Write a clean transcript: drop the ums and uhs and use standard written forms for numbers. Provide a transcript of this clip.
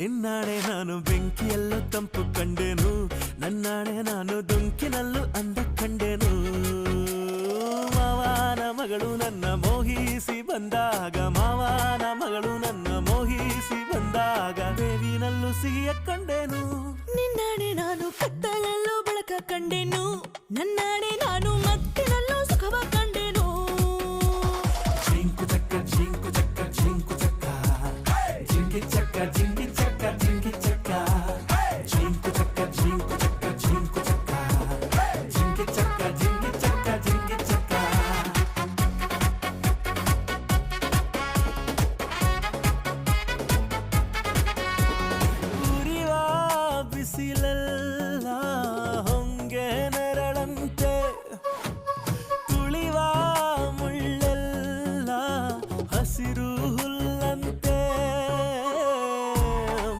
ನಿನ್ನಾಣೆ ನಾನು ಬೆಂಕಿಯಲ್ಲೂ ತಂಪು ಕಂಡೆನು, ನನ್ನಾಣೆ ನಾನು ದುಂಕಿನಲ್ಲೂ ಅಂದ ಕಂಡೆನು. ಮಾವನ ಮಗಳು ನನ್ನ ಮೋಹಿಸಿ ಬಂದಾಗ, ಮಾವನ ಮಗಳು ನನ್ನ ಮೋಹಿಸಿ ಬಂದಾಗ, ಬೇವಿನಲ್ಲೂ ಸಿಹಿಯ ಕಂಡೆ